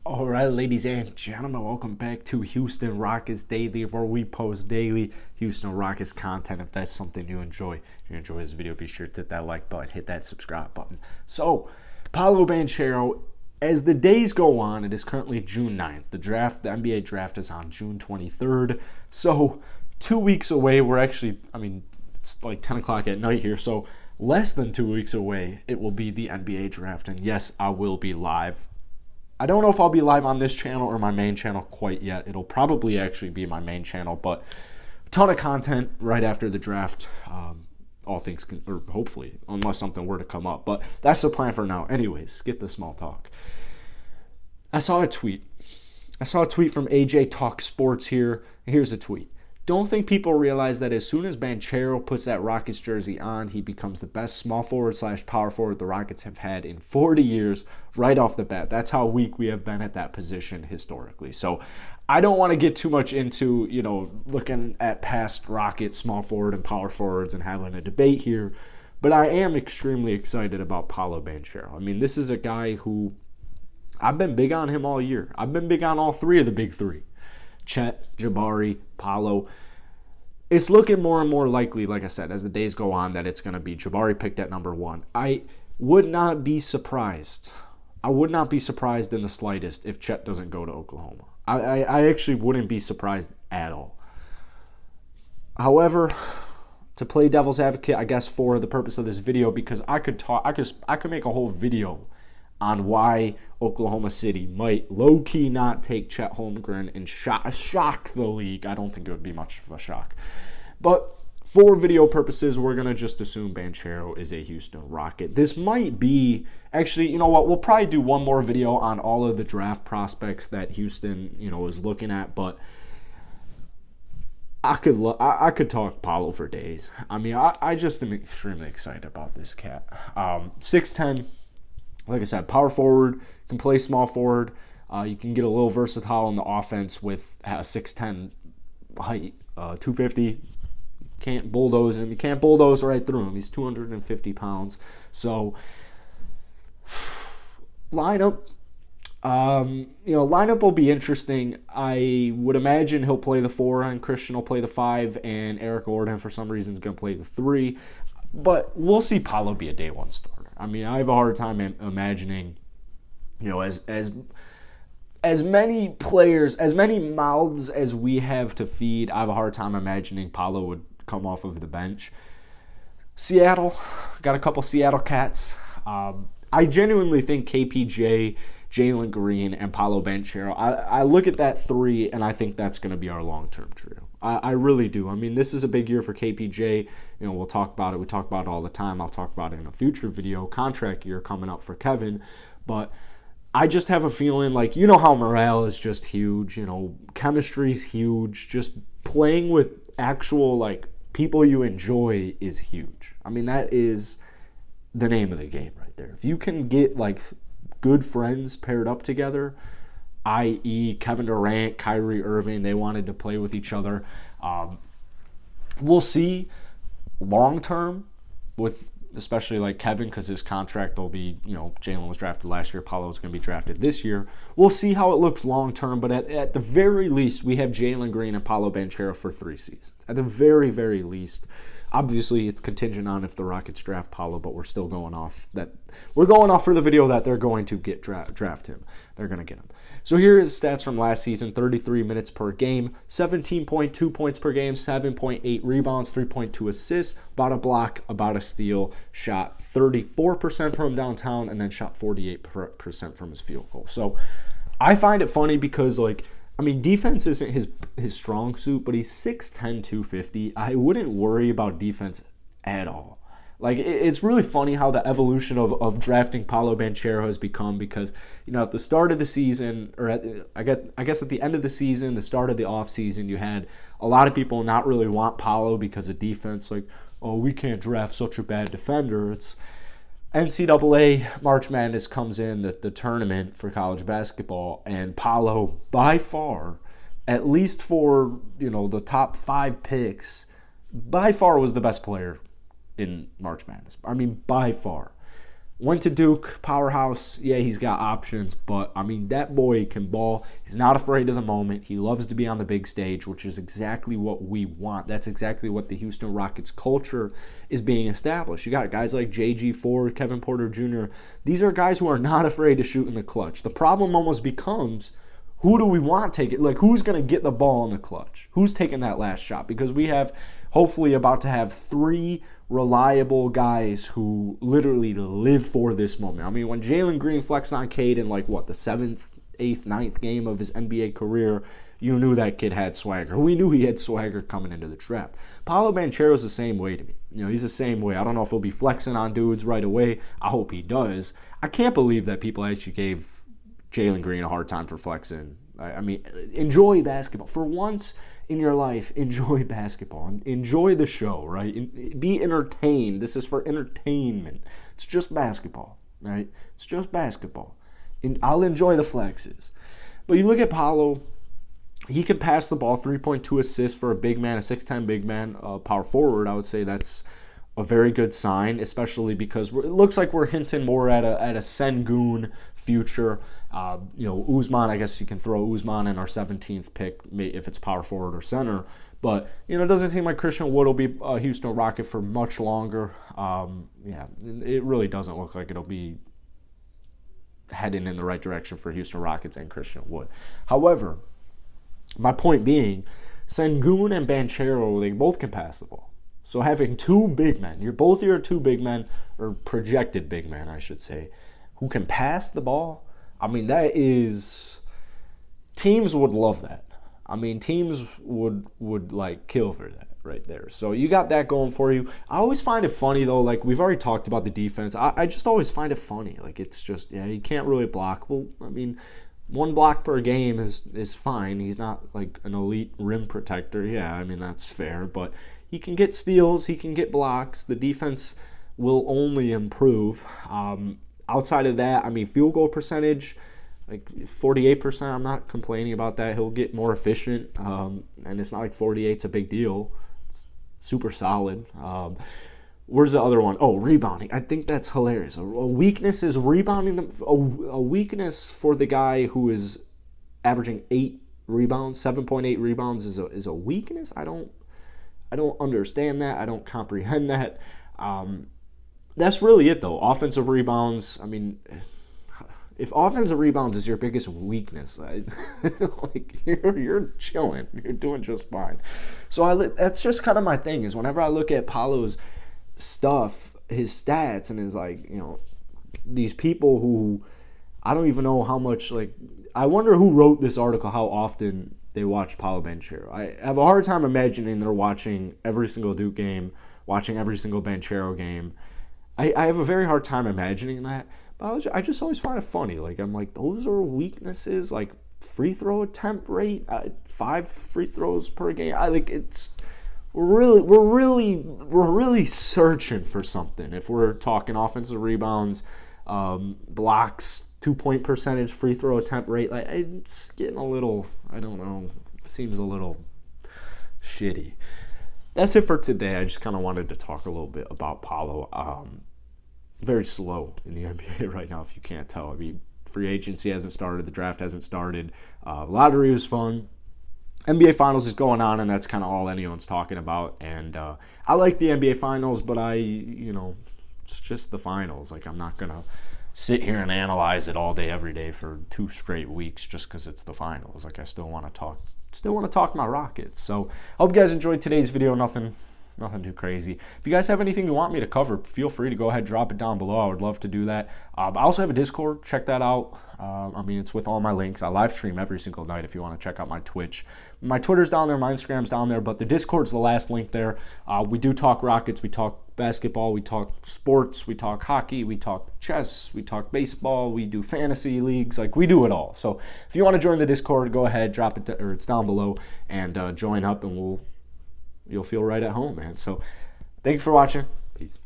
All right, ladies and gentlemen, welcome back to Houston Rockets Daily, where we post daily Houston Rockets content. If that's something you enjoy, if you enjoy this video, be sure to hit that like button, hit that subscribe button. So, Paolo Banchero, as the days go on, it is currently June 9th. The NBA draft is on June 23rd. So, 2 weeks away. It's like 10 o'clock at night here. So, less than 2 weeks away, it will be the NBA draft. And yes, I will be live. I don't know if I'll be live on this channel or my main channel quite yet. It'll probably actually be my main channel, but a ton of content right after the draft. All things, or hopefully, unless something were to come up. But that's the plan for now. Anyways, get the small talk. I saw a tweet. From AJ Talk Sports here. Here's a tweet. Don't think people realize that as soon as Banchero puts that Rockets jersey on, he becomes the best small forward / power forward the Rockets have had in 40 years right off the bat. That's how weak we have been at that position historically. So I don't want to get too much into, looking at past Rockets small forward and power forwards and having a debate here. But I am extremely excited about Paolo Banchero. I mean, this is a guy who I've been big on him all year. I've been big on all three of the big three. Chet, Jabari, Paolo. It's looking more and more likely, like I said, as the days go on, that it's going to be Jabari picked at number 1. I would not be surprised. I would not be surprised in the slightest if Chet doesn't go to Oklahoma. I actually wouldn't be surprised at all. However, to play devil's advocate, I guess for the purpose of this video, because I could make a whole video on why Oklahoma City might low-key not take Chet Holmgren and shock the league. I don't think it would be much of a shock. But for video purposes, we're going to just assume Banchero is a Houston Rocket. This might be, actually, you know what, we'll probably do one more video on all of the draft prospects that Houston, is looking at, but I could talk Paolo for days. I mean, I just am extremely excited about this cat. 6'10", like I said, power forward, can play small forward. You can get a little versatile in the offense with a 6'10" height, 250. Can't bulldoze him. You can't bulldoze right through him. He's 250 pounds. So, lineup. Lineup will be interesting. I would imagine he'll play the 4 and Christian will play the 5, and Eric Gordon for some reason is going to play the 3. But we'll see Paolo be a day 1 starter. I mean, I have a hard time imagining, as many players, as many mouths as we have to feed, I have a hard time imagining Paolo would come off of the bench. Seattle, got a couple Seattle cats. I genuinely think KPJ, Jalen Green, and Paolo Banchero, I look at that 3, and I think that's going to be our long-term trio. I really do. I mean, this is a big year for KPJ. We'll talk about it. We talk about it all the time. I'll talk about it in a future video. Contract year coming up for Kevin. But I just have a feeling like, how morale is just huge. Chemistry's huge. Just playing with actual, people you enjoy is huge. I mean, that is the name of the game right there. If you can get, good friends paired up together, i.e. Kevin Durant, Kyrie Irving, they wanted to play with each other. We'll see long-term with especially Kevin, because his contract will be, Jalen was drafted last year, Paolo's going to be drafted this year. We'll see how it looks long-term, but at the very least, we have Jalen Green and Paolo Banchero for 3 seasons. At the very, very least. Obviously, it's contingent on if the Rockets draft Paolo, but we're still going off that. We're going off for the video that they're going to get draft him. They're going to get him. So here is stats from last season: 33 minutes per game, 17.2 points per game, 7.8 rebounds, 3.2 assists, about a block, about a steal. Shot 34% from downtown, and then shot 48% from his field goal. So I find it funny because defense isn't his strong suit, but he's 6'10", 250. I wouldn't worry about defense at all. It's really funny how the evolution of drafting Paolo Banchero has become, because, at the start of the season, or I guess at the end of the season, the start of the offseason, you had a lot of people not really want Paolo because of defense. We can't draft such a bad defender. It's NCAA March Madness comes in, the tournament for college basketball, and Paolo, by far, at least for, the top 5 picks, by far was the best player in March Madness. I mean, by far. Went to Duke, powerhouse. Yeah, he's got options, but, I mean, that boy can ball. He's not afraid of the moment. He loves to be on the big stage, which is exactly what we want. That's exactly what the Houston Rockets culture is being established. You got guys like J.G. Ford, Kevin Porter Jr. These are guys who are not afraid to shoot in the clutch. The problem almost becomes, who do we want to take it? Like, who's going to get the ball in the clutch? Who's taking that last shot? Because we have, hopefully, about to have 3 reliable guys who literally live for this moment. I mean, when Jalen Green flexed on Cade in, like, what, the 7th, 8th, 9th game of his NBA career, you knew that kid had swagger. We knew he had swagger coming into the draft. Paolo Banchero's the same way to me. You know, he's the same way. I don't know if he'll be flexing on dudes right away. I hope he does. I can't believe that people actually gave Jalen Green a hard time for flexing. I mean, enjoy basketball. For once in your life, enjoy basketball. Enjoy the show, right? Be entertained. This is for entertainment. It's just basketball, right? It's just basketball. And I'll enjoy the flexes. But you look at Paolo, he can pass the ball, 3.2 assists for a big man, a 6'10 big man, power forward. I would say that's a very good sign, especially because it looks like we're hinting more at a Sengun future. You know, Usman, I guess you can throw Usman in our 17th pick if it's power forward or center. But, you know, it doesn't seem like Christian Wood will be a Houston Rocket for much longer. Yeah, it really doesn't look like it'll be heading in the right direction for Houston Rockets and Christian Wood. However, my point being, Sengun and Banchero, they both can pass the ball. So having 2 big men, both your 2 big men, or projected big men, I should say, who can pass the ball, I mean, that is, teams would love that. I mean, teams would like kill for that right there. So you got that going for you. I always find it funny, though, like we've already talked about the defense. I just always find it funny. Like, it's just, yeah, you can't really block. Well, I mean, 1 block per game is fine. He's not like an elite rim protector. Yeah, I mean, that's fair. But he can get steals. He can get blocks. The defense will only improve. Outside of that, I mean, field goal percentage, like 48%, I'm not complaining about that. He'll get more efficient, and it's not like 48's a big deal. It's super solid. Where's the other one? Oh, rebounding. I think that's hilarious. A weakness is rebounding. A weakness for the guy who is averaging 8 rebounds, 7.8 rebounds is a weakness. I don't understand that. I don't comprehend that. That's really it, though. Offensive rebounds, I mean, if offensive rebounds is your biggest weakness, like you're chilling. You're doing just fine. So that's just kind of my thing, is whenever I look at Paolo's stuff, his stats, and his, like, you know, these people who I don't even know how much, like, I wonder who wrote this article, how often they watch Paolo Banchero. I have a hard time imagining they're watching every single Duke game, watching every single Banchero game. I have a very hard time imagining that, but I just always find it funny. Like, I'm like, those are weaknesses, like free throw attempt rate, 5 free throws per game. We're really searching for something. If we're talking offensive rebounds, blocks, 2-point percentage, free throw attempt rate, like, it's getting a little, I don't know, seems a little shitty. That's it for today. I just kind of wanted to talk a little bit about Paolo. Very slow in the NBA right now, if you can't tell. I mean, free agency hasn't started. The draft hasn't started. Lottery was fun. NBA Finals is going on, and that's kind of all anyone's talking about. And I like the NBA Finals, but it's just the finals. Like, I'm not going to sit here and analyze it all day, every day for 2 straight weeks just because it's the finals. Like, I still want to talk my Rockets. So I hope you guys enjoyed today's video. Nothing too crazy. If you guys have anything you want me to cover, feel free to go ahead, drop it down below. I would love to do that. I also have a Discord. Check that out. It's with all my links. I live stream every single night if you want to check out my Twitch. My Twitter's down there, my Instagram's down there, but the Discord's the last link there. We do talk Rockets, we talk basketball, we talk sports, we talk hockey, we talk chess, we talk baseball, we do fantasy leagues. Like, we do it all. So if you want to join the Discord, go ahead, drop it, or it's down below, and join up, and you'll feel right at home, man. So thank you for watching. Peace.